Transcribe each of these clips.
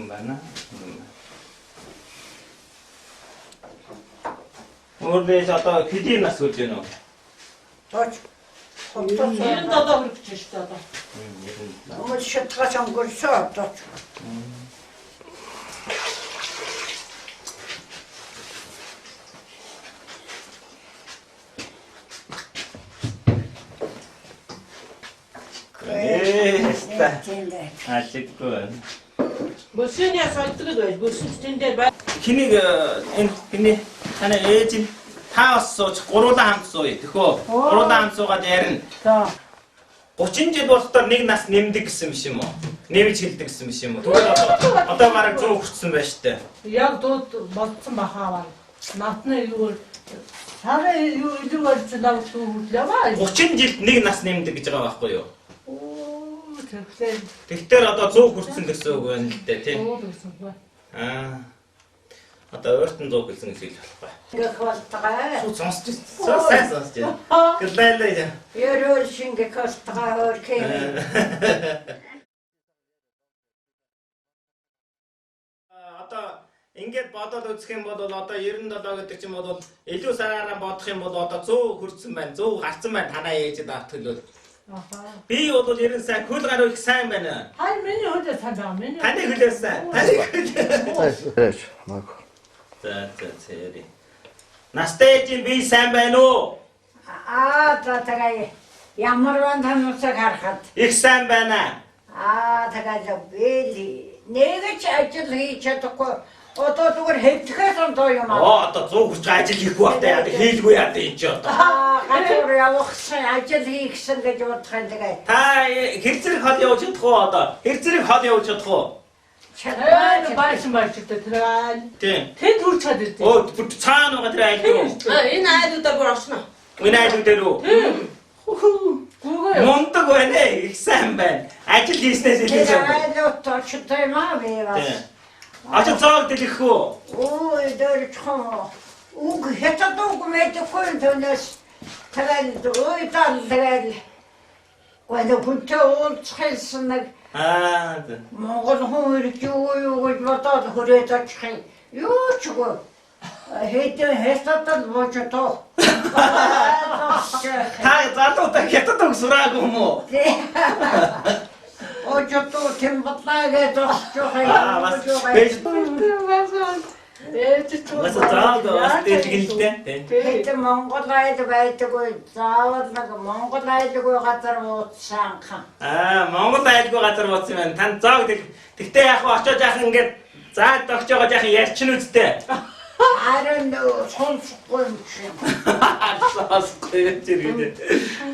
Mana? Orada zaten kedi nasıl oluyor? Taç. Yerin dada kırık çeşitli adam. Ama şu taçan görse taç. Açık koy. Bu sene sattığı da bu sütünde ben. Kini hani ejin таавсоо 3 хамсуу тэгэхөө 3 хамсуугаад ярина. За. 30 жил болтоор нэг нас нэмдэг гэсэн биш юм уу? Нэмж хэлдэг гэсэн биш юм уу? Тэгвэл одоо бараг 100 хүрсэн байна штэ. Яг дууд болцсон бахаа. Натны юу сараа юу болж навд хүлээваа. 30 жилд нэг нас нэмдэг гэж байгаа байхгүй юу? Оо тэгэхээр. Тэгэхээр одоо 100 хүрсэн гэсэн үг байна л дээ тийм. Одоо өөртөө 100 хэлсэн гэж хэлэх байхгүй. Ингээ халтгаа. Суу сонсч сайн сонсч. Гэлээ. Ерөөл шингэ халтгаа хөрхий. Одоо ингээд бодоод үзэх юм бол одоо 97 гэдэг чинь бол илүү сараараа бодох юм бол одоо 100 хүрсэн байна. 100 гарсан байна танаа ээжэд авах төлөө. Би бол 90 сайн хөл гаруй их сайн байна. Хай миний хөлөө сайн байгаа. Миний. Таны хөлөөс сайн. Таны хөлөө. За. Настай чинь би сайн байна уу? Тагаа ямар вантанусаа харахад Их сайн байна. тагаа бэли нэг ч ажил хийж чадахгүй одоо зүгээр хэвтгэхээс ондоо юм Одоо 100 хүрч ажил хийхгүй байхдаа яа хийлгүй яа энэ ч одоо. гадуур явахсан ажил хийхсэн гэж бодох юм тэгээ. Та хэр зэрэг хол явуулж чадах уу одоо? Хэр зэрэг хол явуулж чадах уу? Баасан баачтай тэр айл. Тийм. Тэд хүрч чаддаг. Оо цаана байгаа тэр айл юу? Энэ айлуудаар бүр орсноо. Энэ айл дээр үү? Гүгөө. Мондог байна ээ, их сайн байна. Ажил хийснээс илүү сайн байна. айлууд очтой маа бивас. Ажил цааг дэлгэх үү? Ой дөрчхөө. Уг хятадууг мэдхгүй төнөөс тэгэл уйтал тэгэл. Гэнэ бүнтэй уулзахсан нэг Монгол хүн ирж юу гэж бодоод хүрээд очих юм. Юу ч үгүй. Хятадд бочоо. Та залуутаа хятад үг сураагүй юм уу? Очоо тембатлагээ зогсож Бас Хэт Монгол айл байдаггүй заавал нэг Монгол айлгүй газар ууцсан хан. Монгол айлгүй газар ууцсан байна. Тань зоог тэгтээ яг очиж яах ингээд заад огч байгаа яах ярьчин үсттэй. Харин сонсохгүй юм шиг. Сонсохгүй чирээ.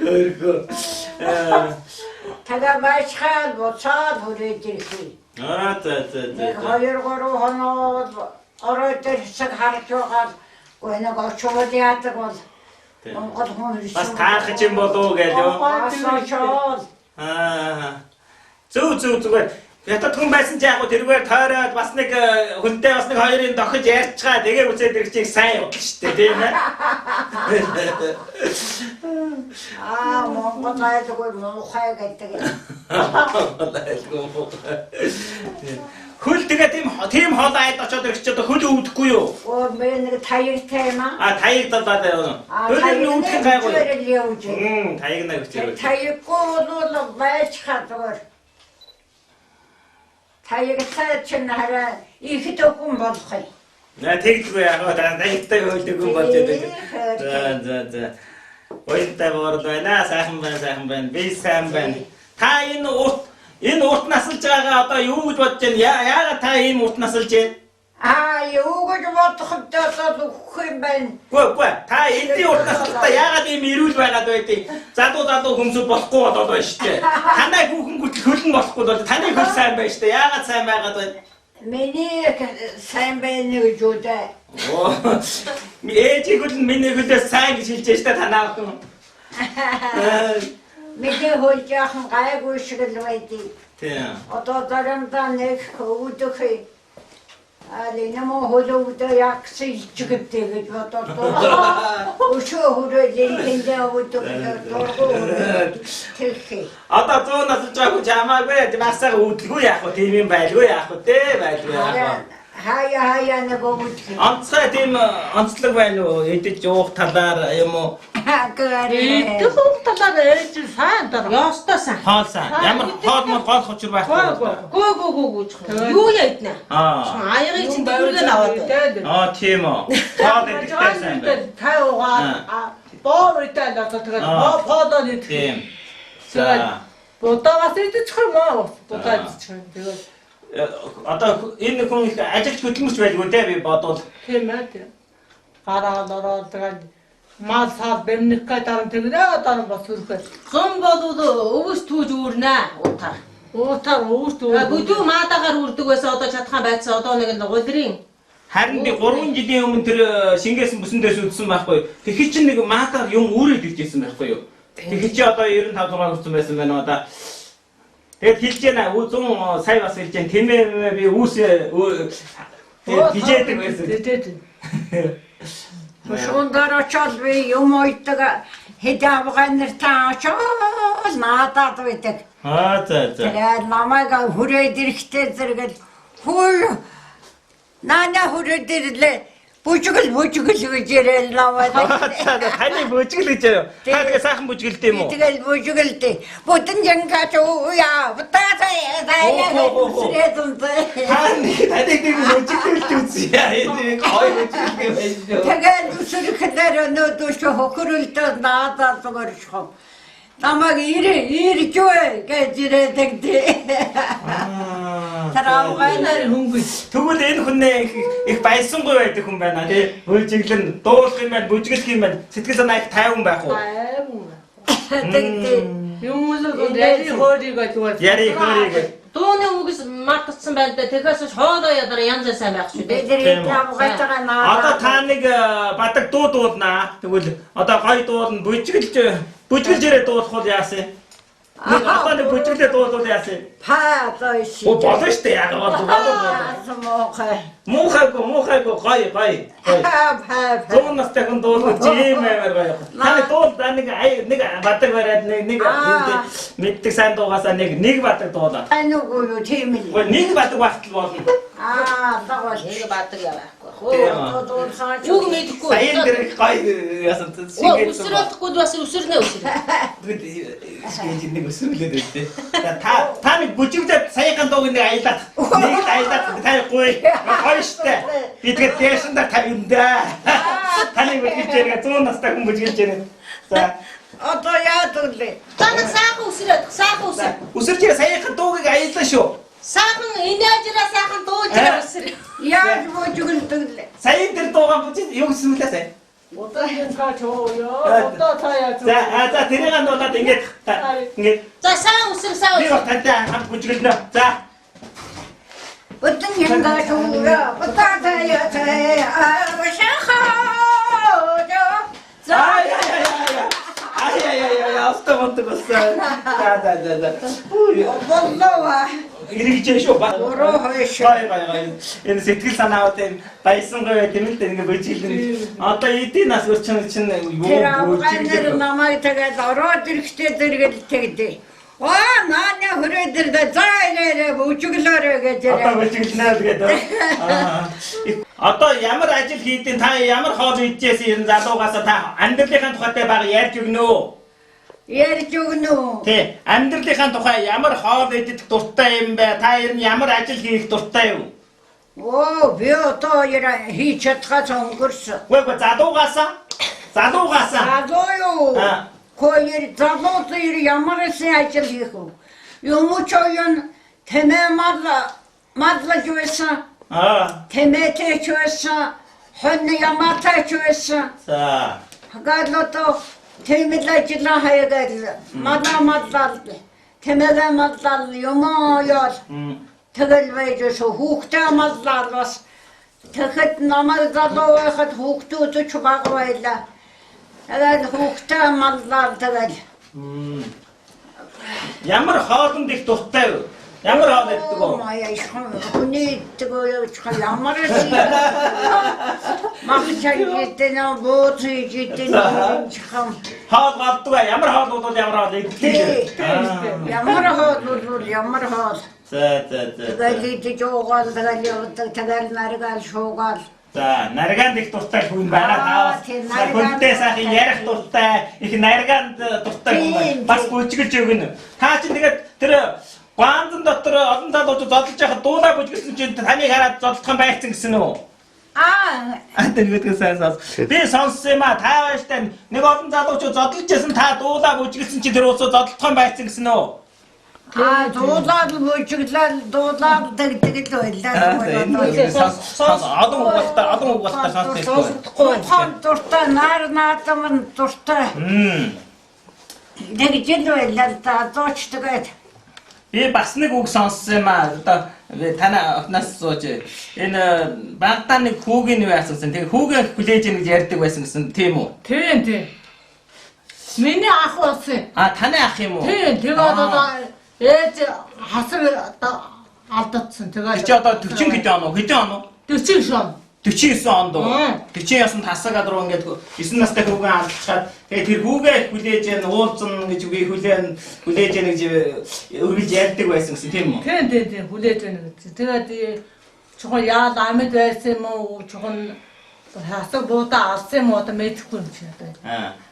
Өргөө. Тагаа бачхаа боцаад хүрээд ирхий. Нэг 2-3 хоноод оройд хэсэг харж байгаа гэнэ гочоод яадаг бол Монгол хүн ирсэн. Бас таарах юм болов гэж юу? Зүгээр. Хятад хүн байсан ч яг тэргээр тойроод бас нэг хүнтэй бас нэг хоёрын дохиж ярьцгаа тэгээ үсээд ирэх чинь сайн явдал шүү дээ тийм ээ. Монгол айлгүй муухай гэдэг. Монгол айлгүй муухай. Хөл тэгээ тийм хол айд очоод ирэх чинь хөл өвдөхгүй юу? Мен нэг таягтай юм аа. Таяг дадаад явна. Хөл нь өвдөх гайгүй. Таяг нэг үчирээ. Таяггүй бол байж хадвар. Таягтай чинь хараа их төгөн болох юм. Тэгдгүй яг таягтай хөлдөг юм болж байдаг. За. Ойнтай борд байна. Сайхан байна. Би сайн байна. Та энэ урт насалж байгаа одоо юу гэж бодож байна? Яагаад та ийм урт насалж байна? Юу гэж бодох юм өгөх юм байна. Үгүй. Та эндийн урт насалтаа яагаад ийм ирүүл байгаад байдгийг залуу хүмүүс болохгүй болоод байна шүү дээ. Танай хүүхэнгүүд хөл нь болохгүй бол таны хөл сайн байна шүү дээ. Яагаад сайн байгаад байна? Миний сайн байна гэж үдээ. Ээжийг хөл нь миний хөлөөс сайн гэж хэлж байна шүү дээ танаа хүн. Миний хөл яахан гайгүй шиг л байдгийг. Тийм. Одоо дарамтаа нэг өвдөх али намо холовда якс илчгэттэй гэж бодоод өшөө хүрээлийн тэндээ өгдөг дургу тэрхий. Одоо 100 насч байгаа жамаагүй масаа үүдэлгүй яах вэ? Тийм юм байлгүй яах вэ? Тэ байлгүй яах вэ? Хаяа нэг өгдөг. Онцгой тийм онцлог байна уу? Эдэж уух талаар юм уу? Гэрээ. Тэгвэл талаар ээж сайн даа. Ястаа сайн. Хоол сайн. Ямар хоол мод гол хочор байхгүй. Гүү. Юу яадна? Аягийн чинь дөрөв аваад. Тийм үү. Хоол эдэгтэй сайн байна. Тай угаа боор итэл одоо тэгээд боодоо нэг. Тийм. Тэгээд бодоогоос идчих юм аа. Бодоод идчих юм. Тэгээд одоо энэ хүн их ажилч хөдөлмөрч байлгүй дээ би бодвол. тийм ээ. Гараад ороод тэгээд мал сар бэмнэхгээ дараа тэгнэ дараа бас үрхээ. Зам болвол өвс түүж үүрнэ. Утаа. Уутаар өвс үү. Бүдүү маадагаар үрдэг байсан одоо чадхан байцсан одоо нэг л гулрын. Харин би 3 жилийн өмнө тэр шингээсэн бүсэндээс үдсэн байхгүй. Тэгэхий чинь нэг маатаар юм үүрээд иржсэн байхгүй юу? Тэгэхий чи одоо 95 дугаар хүрсэн байсан байна одоо. Тэгэд хэлж яана 100 сая бас хэлж яана. Тэмээ би үүсээ хижээдэг байсан. Тэтэд. Шунгаар очоод би юм ойдаг хэдавган нэртаа очоод наадад байдаг. За. Тэгээд намайг хүрээд ирэхтэй зэрэгэл хүү нана хүрээд ирлээ. Бүжгэл гэж ярил намайг. Таны бүжгэл гэж юу? Та тэгээ сайхан бүжгэлтэй юм уу? Тэгэл бүжгэлтэй. Бүтэн жангаач ууя. Бутаасаа Таны тийм бүжгэлтэй үзье. Энэ гой бүжгэлтэй байж. тэгээд үсрэхлээр өнөөдөр хөхрөлтөд наадад зогоршхом. Намайг ирж үү гэж ирээдэг. Таравгайнаар хөнгөж. Тэгвэл энэ хүнээ их баясангүй байдаг хүн байна тий. Бүжиглэн дуулах юм байна, бүжиглэх юм байна. Сэтгэл санаа их тайван байх уу? тэгтээ. Юм уу яри хоориг гэж. Яри хөрийг. Дууны үгс мартсан байна да. Тэгэхээс хоолоо ядараа янз сайн байх шүү дээ. Бидний тавгайтайгаа наа. Одоо та нэг бадаг дуу дуулнаа. Тэгвэл одоо гой дуулна бүжгэлж ирээ дуулах уу яасан? Нэг одоо нэг бүжгэлээ дуулах яасан? Па зош. Оо болно штэ яг болно. Муухайгүй гой. Па. Зүүн настай хүн дуулах жимээр гоё. Таны дуул нэг бадаг бариад нэг мэддэг сайн дуугасаа нэг бадаг дуулаа. Айнугүй юу тийм л. Гэхдээ нэг бадаг багтал болно. Дагвал. Нэг бадаг явахгүй. Дуулсан. Юг мэдэхгүй. Саяын дээр гоё яасан тэгээд Өсрөхгүй бас өсөрнө өсөр. Скэж нэг өсвөлээд байдээ. Та нэг бүжиглээд саяхан дууг нэг аялаад. Нэг аялаад тайхгүй. Гоё штэ. Би тэгээд дээшэн дээр тавьяндаа. Таны бүжиглэж ярга 100 настай хүн бүжиглэж ярга. За. Одоо яад үлээ. Танаг сайхан өсөр. Өсөрч саяхан дуугийг аялаа шүү. Сайхан инээжраа сайхан дуужраа өсөр. Яаж бүжгэлдэг лээ. Саяын дээр дуугаа бүжиг юу гэсэн үлээ сая. Одоо хэнхаа чөөё. Одоо таяа. За тэрийг дуулаад ингэж. За сайн өсөр. Би бол тантай хамт бүжгэлнэ. За. Бүтэн янгаш ууя. Бутаатая автоматгоосаа. За. Боллоо. Иргэжээ шүү ба. Өрөө хойш. Гай. Энэ сэтгэл санаа тийм баясангүй байт юм л дээ ингэ бүжиглэн. Одоо эдийн нас өрчин чинь юу Тэр намайг тэгээд ороод ирэхтэй зэрэгэл тэгдэ. Наана хүрээд ирдэ зайлаарэ бүжгэлээрэ гэж одоо бүжиглэнэ л гэдэг. Одоо ямар ажил хийдیں۔ Та ямар хоол идчихсэн энэ залуугаас та амьдралынхаа тухайтай баг ярьж өгнө. Ярьж өгнө. Тий, амьдралынхаа тухай ямар хоол идэх дуртай юм бэ? Та ер нь ямар ажил хийх дуртай юу? Би одоо хийж чадхаас өнгөрсөн. Үгүй залуугаасаа. Залуу юу? Хоёр залуу ямар ажил хийх вэ? Юм ч оюун тэмээ мадлаж байсан. Тэмээтэй ч байсан. Хон ямаатай ч байсан. За. Хагаалото тэмэл ажиллаа хаягаар мадлал. Тэмээгээ мадлал юм яал. Тэгэл байж хүүхдээ мадлал бас. Тэгэхэд намайг залуу байхад хүүхдүүд ч баг байлаа. Тэгээд хүүхдээ мадлал тэгэл. Ямар хоолнд их дуртай вэ? Ямар хоол иддэг вэ? Маяа хүний иддэг ямар магчаагийн бууз иддэг хам. Хоол гаддаг ямар хоол бол ямар хоол иддэг. Ямар хоол. За. Тэгээд жooгаал тэгэл явдаг тэгэл наргаал шуугаал. За, наргаанд их дуртай хүн байна. Хүнтэй сайхан ярих дуртай, их наргаанд дуртай хүн байна. Бас бүжгэлж өгнө. Та чинь тэгээд тэр Гуанзан дотор олон залуучууд зодолж яхад дуулаа бүжгэлсэн чинь таныг хараад зодолтхон байцсан гэсэн үү? Тэгээд сайн сонс. Би сонссон юм а. Та баяртай нэг олон залуучууд зодолж ясан та дуулаа бүжгэлсэн чинь тэр уусаа зодолтхон байцсан гэсэн үү? Дуулаад бүжгэлээ дуулаад тэгдэг л байлаа. Олон үг болтой сонссон. Дуртай наадам дуртай. Нэг жил байлаа та зооч тэгээд. Би бас нэг үг сонссон юм а. Одоо танаа охноос сууж энэ багтаа нэг хүүгийн юу яасан. Тэгээ хүүгээ хүлээж ийн гэж ярьдаг байсан гэсэн тийм үү? Тийм. Миний ах болсон. Таны ах юм уу? Тийм. Тэгээд одоо ээж хасар алдагдсан. Тэгээд чи одоо 40 хэд он уу? Хэдэн он уу? 49 он. 49 онд уу? 49 тасаг руу ингээд 9 настай хүүгээ алдчихад тэгээ тэр хүүгээ хүлээж ийн уулзна гэж үгүй хүлээж ийн гэж өргөж ярьдаг байсан гэсэн тийм үү? Тийм. Хүлээж байна гэж. Тэгээд чухал яал амьд байсан юм уу? Чухал хасаг буудаа алсан юм уу? Одоо мэдэхгүй юм чи одоо.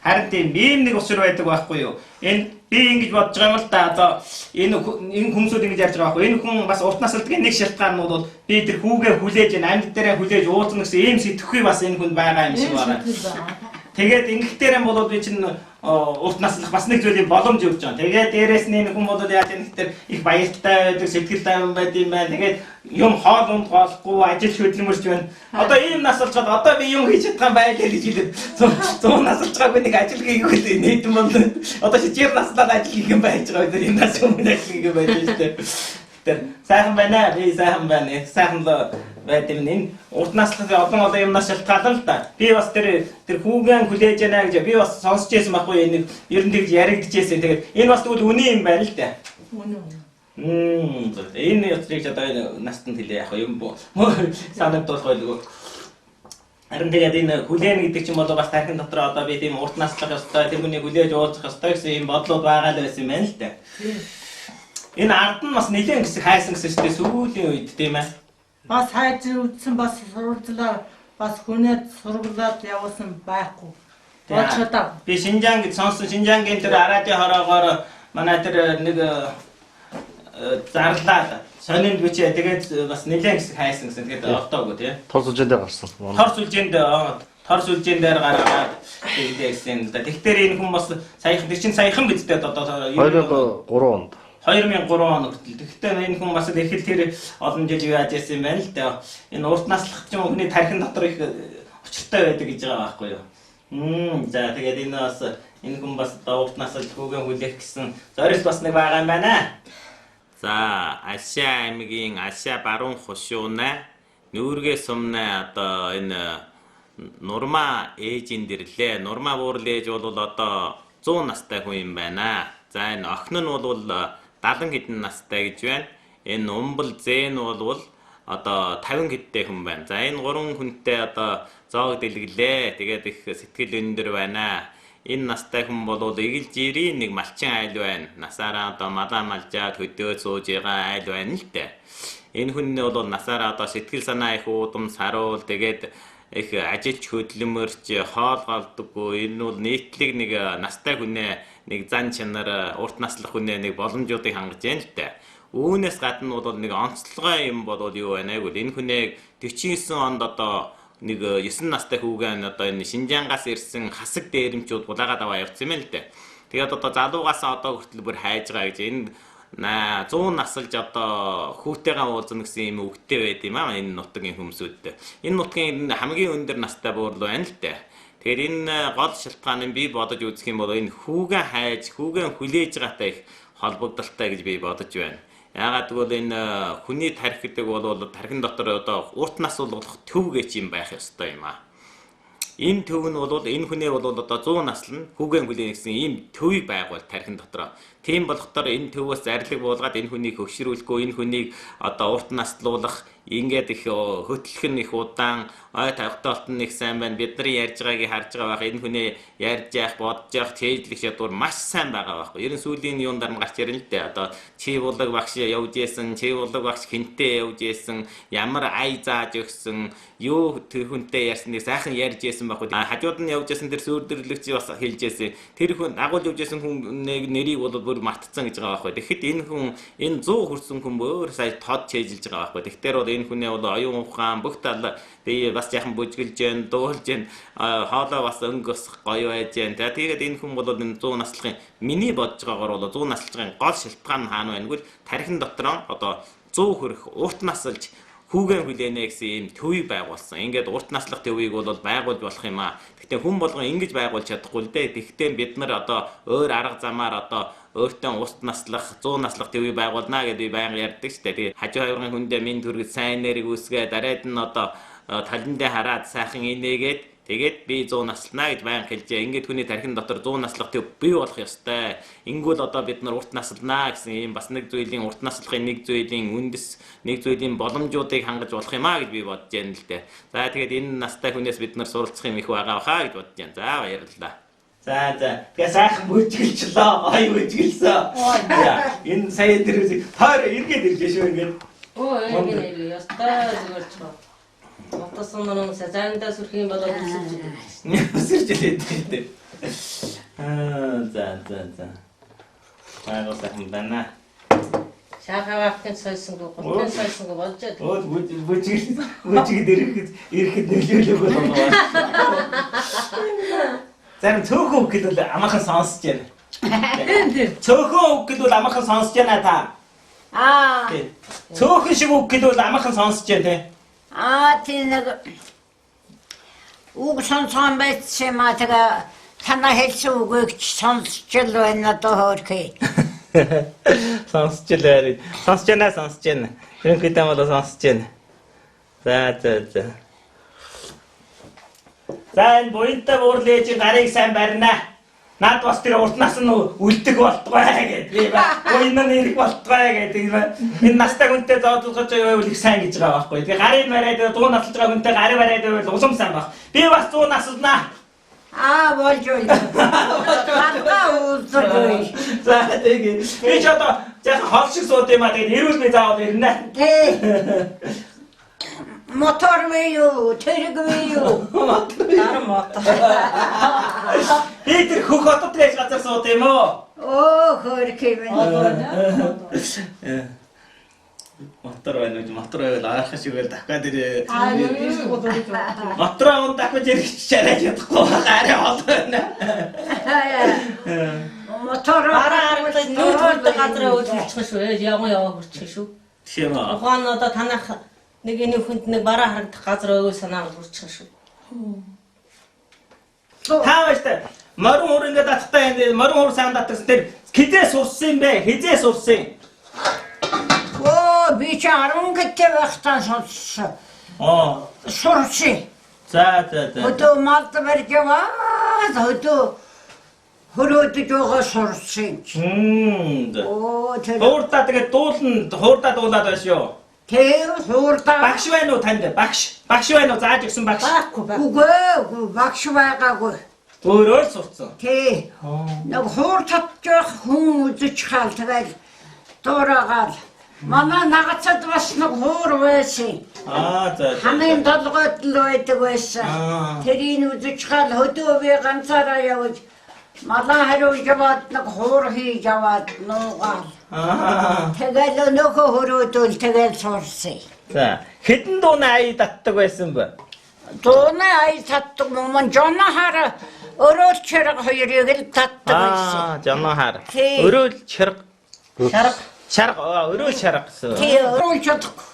Харин тийм би нэг усур байдаг байхгүй юу? Энэ би ингэж бодож байгаа юм л да. Одоо энэ хүмүүсүүд ингэж ярьж байгаа байхгүй юу? Энэ хүн бас урт насалдгийн нэг шалтгаан нь бол би тэр хүүгээ хүлээж ийн амьд дээрээ хүлээж уулзна гэсэн ийм сэтгэхүй бас энэ хүн байгаа юм шиг байна. Тэгээд ингэхтэр юм бол би чинь урт наслах бас нэг зүйлийн боломж өгч байгаа. Тэгээд дээрээс нь энэ хүн бол яаж юм гэхээр их баяртай байдаг, сэтгэл тайван байд юм байна. Тэгээд юм хоол унд голохгүй, ажил хөдөлмөрч байна. Одоо ийм насалж чад одоо би юм хийж чадсан байлаа гэж хэлээд 100 насалж байгаагүй нэг ажил хийгээгүй нийтэн бол одоо чи 60 наслаад ажил хийх юм байж байгаа. Энэ нас өмнө ажил хийгээ байж шүү дээ. Тэр сайхан байна. Би сайхан байна. Сайхан л байд юм энэ урт наслахын одоо юмнаас шалтгаална л да. Би бас тэр хүүгэн хүлээж яана гэж би бас сонсч байсан байхгүй нэг ер нь тэгж яригдчихсэн. Тэгээд энэ бас тэгвэл үний юм байна л да. Энэ яцрыг одоо настанд хэлээ яг юм бо. Санагдуулах байлгүй. Харин тэгээд энэ хүлээн гэдэг чинь бол бас тархин дотор одоо би тийм урт наслах ёстой, тэр хүний хүлээж уулзах ёстой гэсэн юм бодлууд байгаа л байсан юм байна л да. Энэ ард нь бас нэлээд хэсэг хайсан гэсэн чинь сүүлийн үед тийм ээ. Бас хайж үзсэн бас сурвалжлаа бас хүнээд сургалаад явуулсан байхгүй. Болчоо. Би Шинжаан гэж сонсон. Шинжаангийн тэр Арадын хороогоор манай тэр нэг зарлаад сонинд бичээ тэгээд бас нэлээд хэсэг хайсан гэсэн. Тэгээд автоогүй тийм. Тор сүлжээнд гарсан. Тор сүлжээнд гаргаад тэгсэн л да. Тэгтэр энэ хүн бас саяхан тэр чинь саяхан биз дээ одоо 2003 онд. 2003 он хүртэл. Тэгэхдээ энэ хүн бас ихэд тэр олон жил яаж яасан юм байна л да. Энэ урт наслах ч юм уу хүний тархин дотор их учиртай байдаг гэж байгаа байхгүй юу? За тэгээд энэ бас энэ хүн бас урт наслах хүүгээ хүлээх гэсэн зорилт бас нэг байгаа юм байна. За Аша аймгийн Аша баруун хошууна нүүргээ сумна одоо энэ Нурма ээжин дэрлээ. Нурма буурал ээж бол одоо 100 настай хүн юм байна. За энэ охин нь бол 70 хэдэн настай гэж байна. Энэ Умбал Зэн бол одоо 50 хэдтэй хүн байна. За энэ гурван хүнтэй одоо зоог дэлгэлээ. Тэгээд их сэтгэл өндөр байна. Энэ настай хүн бол эгэл жирийн нэг малчин айл байна. Насаараа одоо малаа малжаад хөдөө сууж байгаа айл байна л дээ. Энэ хүн бол насаараа одоо сэтгэл санаа их уудам саруул тэгээд их ажилч хөдөлмөрч хоол голдоггүй. Энэ бол нийтлэг нэг настай хүнээ нэг зан чанар урт наслах хүнээ нэг боломжуудыг хангаж байна л дээ. Үүнээс гадна бол нэг онцлогоо юм бол юу байна гэвэл энэ хүнийг 49 онд одоо нэг 9 настай хүүгэн одоо энэ Шинжаангаас ирсэн хасаг дээрэмчүүд булаагаад аваа явцсан юм л дээ. Тэгээд одоо залуугаас одоо хүртэл бүр хайж байгаа гэж энэ 100 насалж одоо хүүтэйгээ уулзна гэсэн юм үгтэй байд юм аа энэ нутгийн хүмүүсүүдтэй. Энэ нутгийн хамгийн өндөр настай буурал байна л дээ. Тэгэхээр энэ гол шалтгаан нь би бодож үзэх юм бол энэ хүүгэн хайж, хүүгэн хүлээж байгаатай их холбогдолтой гэж би бодож байна. Яагаад гэвэл энэ хүний тархи гэдэг бол тархин дотор одоо урт нас болгох төвгэж юм байх ёстой юм аа. Энэ төв нь бол энэ хүнээ бол одоо 100 насл нь хүүгэн хүлээн гэсэн ийм төвийг байгуул тархин дотор. Тийм болохоор энэ төвөөс зарлиг буулгаад энэ хүнийг хөгшрүүлэхгүй энэ хүнийг одоо урт наслуулах ингээд их хөтлөх нь их удаан ой тавталт нь их сайн байна. Бидний ярьж байгааг харж байгаа байх. Энэ хүнээ ярьж яах, бодож яах, чэйжлэх чадвар маш сайн байгаа байхгүй. Ерөн сүүлийн юунд дараа гарч ирэн л дээ. Одоо чи булаг багш явж ийсэн, чи булаг багш хинтээ явж ийсэн, ямар ай зааж өгсөн, юу тэр хүнтэй ярьсныг сайхан ярьж ийсэн байхгүй. Хажууд нь явж ийсэн тэр сүрдэрлэгч бас хэлж ийсэн. Тэр хүн агуул явж ийсэн хүнийг нэрийг бол бүр мартцсан гэж байгаа байхгүй. Тэгэхэд энэ хүн энэ 100 хүрсэн хүн өөр сая тод чэйжилж байгаа байхгүй. Тэгэхээр бол энэ хүнээ бол оюун ухаан бүх тал би бас яхан бүжгэлж जैन дуулж जैन хоолой бас өнгөс гоё байж जैन. Тэгээд энэ хүн бол энэ 100 наслахын миний бодож байгаагаар бол 100 наслахын гол шалтгаан хаана байна гэвэл тархин дотор одоо 100 хүрэх урт насалж хүүгэн хүлээнэ гэсэн ийм төвийг байгуулсан. Ингээд урт наслах төвийг бол байгуулж болох юм аа. Гэхдээ хүн болгон ингэж байгуулж чадахгүй л дээ. Тэгэхдээ бид нар одоо өөр арга замаар одоо өөртөө урт наслах 100 наслах төвийг байгуулнаа гэдэг байнга ярьдаг шүү дээ. Тэгээд хажуу хаврын хүндээ минь төрөг сайн нэрийг үүсгээ дараад нь одоо талиндаа хараад сайхан инээгээд тэгээд би 100 наслнаа гэж байнга хэлжээ. Ингээд хүний тархин дотор 100 наслах төв бий болох ёстой. Ингүүл одоо бид нар урт наслнаа гэсэн ийм бас нэг зүйлийн урт наслахын нэг зүйлийн үндэс нэг зүйлийн боломжуудыг хангаж болох юм аа гэж би бодож байна л дээ. За тэгээд энэ настай хүнээс бид нар суралцах юм их байгаа хаа гэж бодож байна. За баярлалаа. За тэгээ сайхан бүжгэлчлээ. Ой бүжгэлсэн. Энэ сая дээр таар эргээд ирлээ шүү ингээд. Эргээд ястаа зүгээр ч ба. Мотосон нөө сазанда сүрх юм болоод үсэрч илээд. За. Аагаа сайхан байна. Шахавахтын сойсонгүй, гутын сойсонгүй болж байгаа. Өө бүжгэлд ирэхэд нөлөөлөөгөө байна. Зарим цөөхөн үг гэдэл амархан сонсож байна. Цөөхөн үг гэдэл амархан сонсож байна та. Цөөхөн шиг үг гэдэл амархан сонсож байна те. Тийм нэг үг сонссон байсан маа тэгээ танаа хэлсэн үгийг сонсч л байна доо хөөрхий. Сонсож байна. Ерөнхийдөө бол сонсож байна. За. За энэ буянтай уурлээж гарыг сайн барина. Наад бас тэр урт нас нь үлдэх болтгой гэдэг. Би буян нь ирэх болтгой гэдэг. Энэ настай хүнтэй зоодлохож байвал их сайн гэж байгаа байхгүй. Тэгээ гарыг бариад 100 наслж байгаа хүнтэй гарыг бариад байвал улам сайн баг. Би бас 100 наслнаа. Болж байна. За тэгээ. Би ч одоо яг хол шиг сууд юм а тэгээд эрүүл би заавал ирнэ. Мотор вэ юу? Тэрэг вэ юу? мотор. Би тэр хөх хотод байж газар сууд юм уу? Хөөрхий байна. Мотор байвал арах шиг байл дахиад ирээ. Нүүрээс бодож байна. Мотороо дахиж ирэх чараад ядахгүй гараа ол байна. Мотор Нүүртэй газараа үйлчлэх шүү. Яваа хүрчих шүү. Тийм аа. Ухаан одоо танах нэг энэ хүнд нэг бараа харагдах газар өвөө санаа хүрчих шүү. Таавчтай морин хөр ингээд таттай морин хөр сайн татсан тэр хизээ сурсан юм бэ? Хизээ сурсан. би чи 10 гэтэй байхдаа сонссон. Сурсан. За. Өдөө малд барьж яваад өдөө хөрөөдөж байгаа сурсан. Хуурдаа тэгээд хуурдаа дуулаад байна шүү. Тэг хуурдаа. Багш байна уу танд? Багш байна уу? Зааж өгсөн багш? Үгүй багш байгаагүй. Өөрөө л сурцсан. Тэг. Нэг хуур татчих хүн үзэж хаал тэгэл дуурайгаал. Манай нагацад бас нэг хуур байсан. За. Хамгийн толгойд л байдаг байсан. Тэрийг үзэж хаал хөдөө би ганцаараа явж малаа хариулж яваад нэг хуур хийж яваад нуугаал. Тэгэл нөхөө хөрөөдөл тэгэл сурсан. За. Хэдэн дууны ая татдаг байсан бэ? Дууны ая татдаг мөн жонохоор өрөөл чирэг хоёрыг л татдаг байсан. Жонохоор. Тий. Өрөөл чирэг. Шарга. Өрөөл чирэг гэсэн. Тий, өрөөл чадахгүй.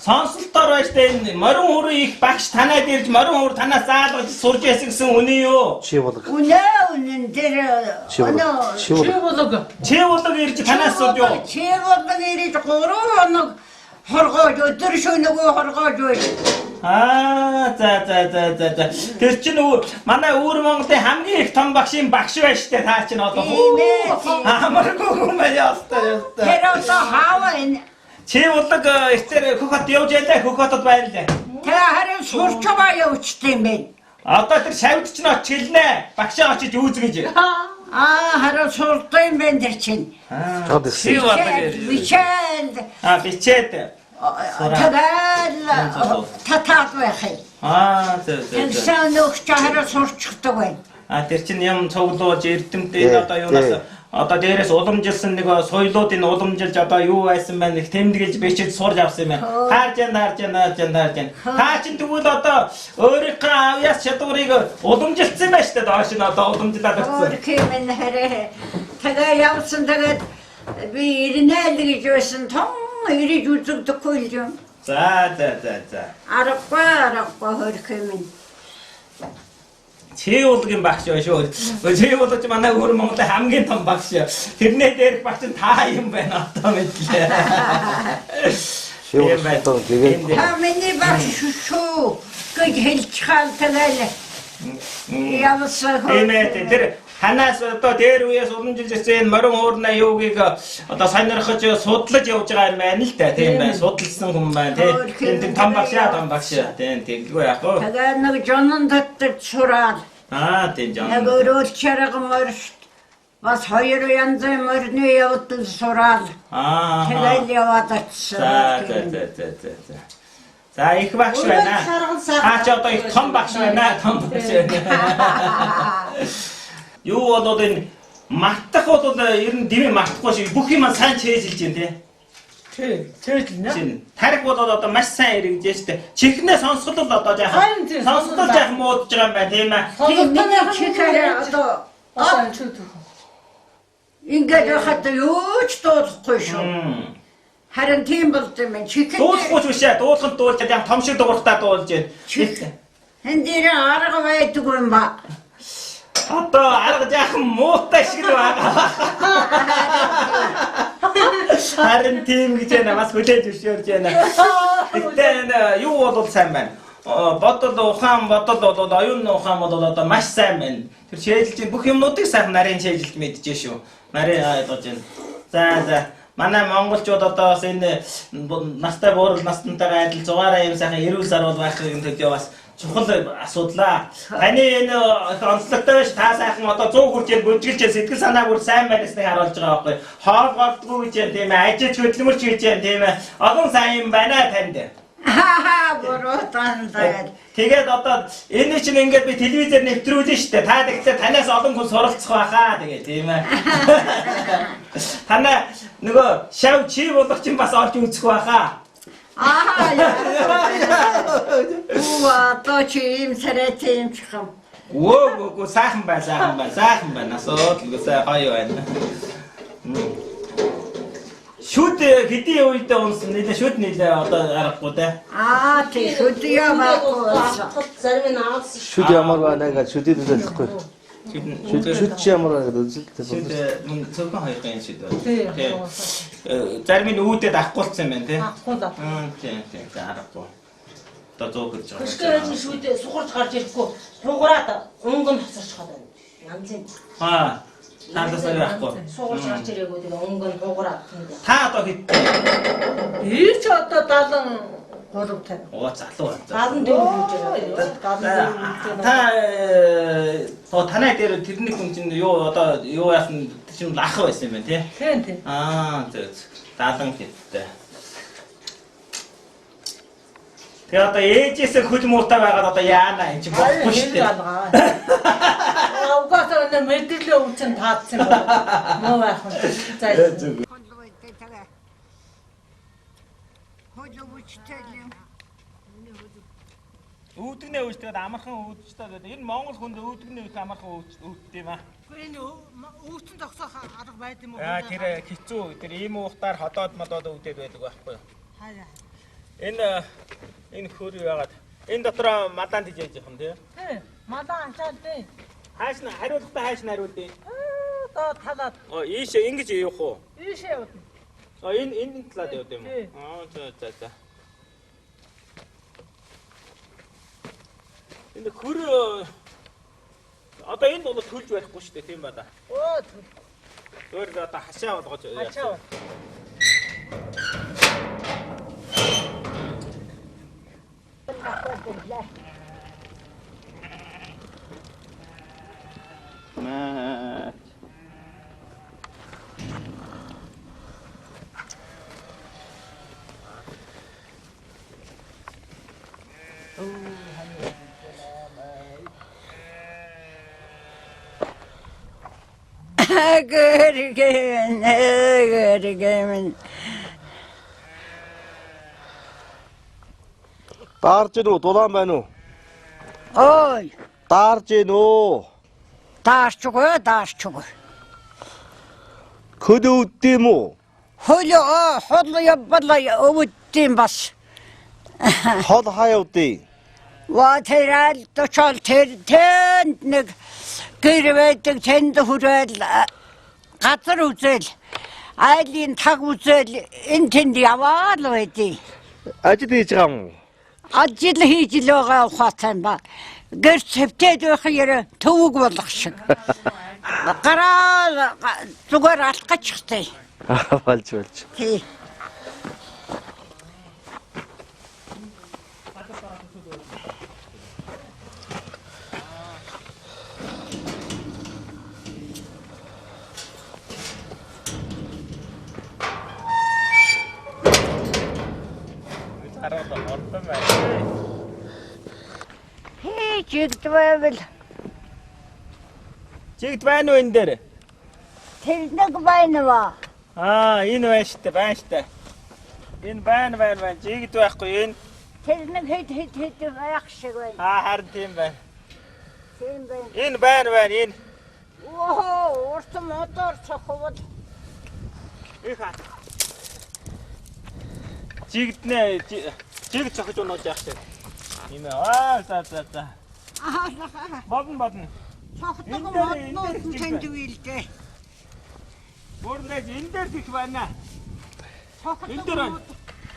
Сонсолтоор байж энэ морин хөрөө их багш танаад ирж морин хөр танаас заалгаж сурж яасан гэсэн үнэ юу? Чи болог. Үнэн дээр Чи болог ирж танаас сурж юу? Чи болог ирж 3 хоног хоргоож өдөр шөнөгөө хоргоож байл. За. Тэр чинь манай өвөр Монголын хамгийн их том багшийн багш байна штэ. Та чинь одоо амаргүй юм байна ястай. Тэр одоо хаава энэ. Чи улаг эцээр хөх хот явж ялаа хөх хотод байлаа. Тэр харин сурч байгаа явчт юм бэ. Одоо тэр шавьд ч н очиж хэлнэ. Багшаа очиж үүзгэж. Харин суртай юм байна тэр чинь. Чод Чи ирсэн. болдог. Бичээд. Тэгэл татаад байх юм. Зөв. Тэгсэн нөхч харин сурчдаг байна. Тэр чинь юм цуглуулж эрдэмтэй энэ одоо юунаас одоо дээрээс уламжилсан нэг соёлуудын уламжилж одоо юу байсан байна их тэмдэглэж бичиж сурж авсан юм байна. Харж байна. Та чинь тэгвэл одоо өөрийнхөө авьяас чадварыг уламжилсан байна шүү дээ. Доош нь одоо уламжлаад өгсөн. Өөрхий минь хараа. Тэгээ явсан тэгээд би ирнэ л гэж байсан том ирэж үзэгдэхгүй л юм. За. Аргагүй өөрхий минь. Чи уулгийн багш байна шүү. Чи уулч манай өвөр Монголын хамгийн том багш. Тэрнээ дээрх багш нь та юм байна одоо мэдлээ. Шив одоо тэгээд Та миний багш шүү. Гэж хэлж хаал тэгэл. Явсан Эмээ тэр ханаас одоо дээр үеэс уламжилж ирсэн морин уурна юугийг одоо сонирхож судлаж явж байгаа юм байна л да. Тийм байна. Судалсан хүн байна тийм. Тэр том багш. Тийм тэглгүй яах вэ? тэгээ нэг жонон дотор сураад. Тийм жоо. Нэг өрөөл чарга моршт. Бас хоёр янзын морины явдал сураад. Тэгэл яваад очсон. За их багш байна. Чи одоо их том багш байна. Юу болоод энэ мартах бол ер нь дэмий мартахгүй шиг бүх юм сайн чэйжилж байна тий. Чэйжилнэ. Тариг болоод одоо маш сайн эргэжээ штэ. Чихнээ сонсгол одоо жаахан. Сонсгол жаахан муудж байгаа юм байна тийм ээ. Миний чихээрээ одоо Одоо чүүд. ингээд хата юу ч дуулахгүй шүү. Харин тийм болд юм байна. Чихээ. Дуулахгүй ч бишээ. Дуулахын дуулж яг том шиг дууртаа дуулж байна. Энд дээр арга байдаг юм ба. Одоо арга жаахан муутай шиг л байгаа. Харин тийм гэж байна. Бас хүлээж өшөөрж байна. Гэтэ юу бол сайн байна. Бодол ухаан бодол бол оюун ухаан бол одоо маш сайн байна. Тэр шийдэлж бүх юмнуудыг сайхан нарийн шийдэлд мэдчихэж шүү. Нарийн ойлгож байна. За. Манай монголчууд одоо бас энэ настай буурал настантайгаа адил зугаараа юм сайхан эрүүл сар бол байх юм төдөө бас чухал асуудлаа. Таны энэ онцлогтой биш та сайхан одоо 100 хүрчээр бүжгэлж сэтгэл санааг бүр сайн байсныг харуулж байгаа байхгүй. Хоол голдгүй гэж юм тийм ээ. Ажиж хөдөлмөрч гэж юм тийм ээ. Олон сайн юм байна танд. Буруу тандаа. Тэгээд одоо энэ чинь ингээд би телевизээр нэвтрүүлнэ шүү дээ. Та тэгэхээр танаас олон хүн суралцах байхаа тэгээ тийм ээ. Танаа нөгөө шав чи болох чинь бас олж үзэх байхаа. То чи им сарай тийм чихэм. Оо сайхан байна. Асуудалгүй сайн гоё байна. Шүд хэдийн үед унсан нэлээ шүд нэлээ одоо аргагүй те. Тийм шүд ямаагүй. Зарим нь аавс. шүд ямар байна гэж шүдэд үзэхгүй. Шүд чи ямар байна гэж үзэлтэй. Шүд мөн цөөхөн хоёрын шүд байна. Тийм. Зарим нь үүдээд авахгүйцсан байна те. Авахгүй. Тийм аргагүй. Одоо 100 гэж байгаа. Хөшгөөж шүүдээ сухарч гарч ирэхгүй. Хугараад өнгөн хасарч хаад байна. Янзын. Таандас авахгүй. Сухарч гарч ирээгүй тэгээ өнгөн хугараад. Та одоо хэд? Ийч одоо 73 тань. Оо залуу байна. 74 гэж Та танай дээр тэрний хүн чинь юу одоо юу яасан чинь ах байсан юм байна тий. Тийм. Зөв. 70 хэдтэй. Тэгээ одоо ээжээс хөл муутай байгаад одоо яана энэ чинь болохгүй шүү дээ. Угаасаа энэ мэдээлэл өгсөн таацсан байна. Муу байх нь. За. Үүдгнээ үүсгээд амархан үүдчтэй гэдэг. Энэ Монгол хүнд үүдгнээ үүс амархан үүдтэй юм аа. Энэ өвчин тогсоох арга байд юм уу? Тэр хэцүү. Тэр ийм уухтаар ходоод модоод үүдээд байдаг байхгүй юу? Хаяа. Энэ хөр яагаад энэ дотор мадаан тижээж юм тий? Тийм. Мадаан ачаад тий. Хааш нь хариултаа хааш нь хариулдээ. Доо талаад. Ийш ингэж явах уу? Ийшээ явна. Энэ талаад явд юм уу? За. Энэ хөр одоо энэ бол төлж барихгүй шүү дээ тийм ба да. Оо Өөр одоо хашаа болгож ачаа. маа. Гэргэн. Даарж гин үү? Дулаан байна уу? Ой, Даарж гин үү? даарчгүй. Хөдөө үддэм үү? Хол явбала өвддөм бас. Хол хаяа үдээ. Ватерал точол тэнд нэг гэр байдаг тэнд хүрэл газар үзэл айлын таг үзэл энэ тэнд яваал байдیں۔ Ажил хийж байгаа юм. Ажил хийж л байгаа ухаatan ба. Гэр цэвтээд байх юм төвөг болох шиг. Гараа зүгээр алхачихтай. Болж. Тий. Хараад орсон байна. Чигдвэл Чигт байна уу энэ дээр? тэр нэг байна ба. Энэ байна штэ, байна штэ. Энэ байна. Чигт байхгүй энэ. Тэр нэг хэд байх шиг байна. Харин тийм байна. Тийм байна. Энэ байна энэ. Оо, урт мотор цохвол. Их хаа. Чигтнэ чиг цохиж унаж яах шиг. Энэ за. Бодно. Цохдог Энэ мотнууд дээр тэнд үйлдэ. Бүрнэж энэ дээр их байна.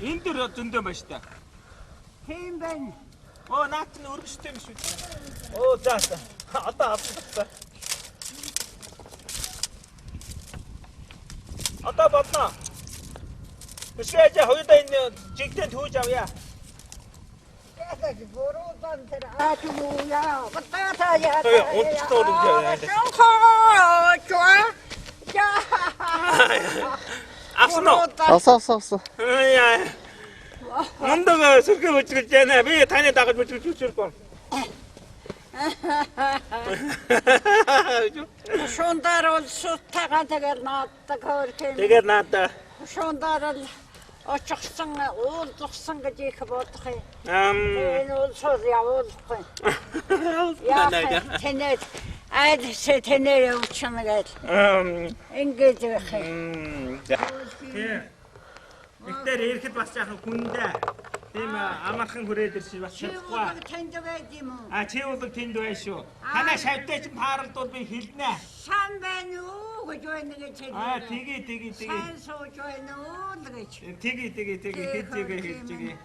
Энэ дээр зөндөө байна штэ. Тийм байна. Наад нь өргөжтэй юм шүү дээ. За. Одоо авсан. Одоо бодно. Өшөөж хоёудаа энэ жигтэй түүж авъя. Бороодан тэр атууя. Батата яа. Унтчихсан уу гэж. Авсан уу? Авсан. Яа. Мундаг сүрхий өчгөж байна. Би таны дагаж бүжүүлчихсэн. Шундар бол суттагаа тэгэл нааддаг хөрхөн. Тэгээд наадаа. Шундар л очихсан уулзсан гэж их бодох юм. Энэ улсууд явуулахгүй. Яа тэнэ айдсэ тэнэ явуулчихна гэж. Ингэж байх юм. Ихтер ирэхэд бас яах хүндээ. Тийм амархан хүрээд ирсэн бас чадахгүй. Тэнд байд юм уу? Чи улаг тэнд байна шүү. Танаа шавтай ч тааралдвал би хэлнэ. Сан байна уу гэж байна гэж хэлээ. Тэгээ. Сан сууж байна уу гэж. Тэгээ хэлж игээ.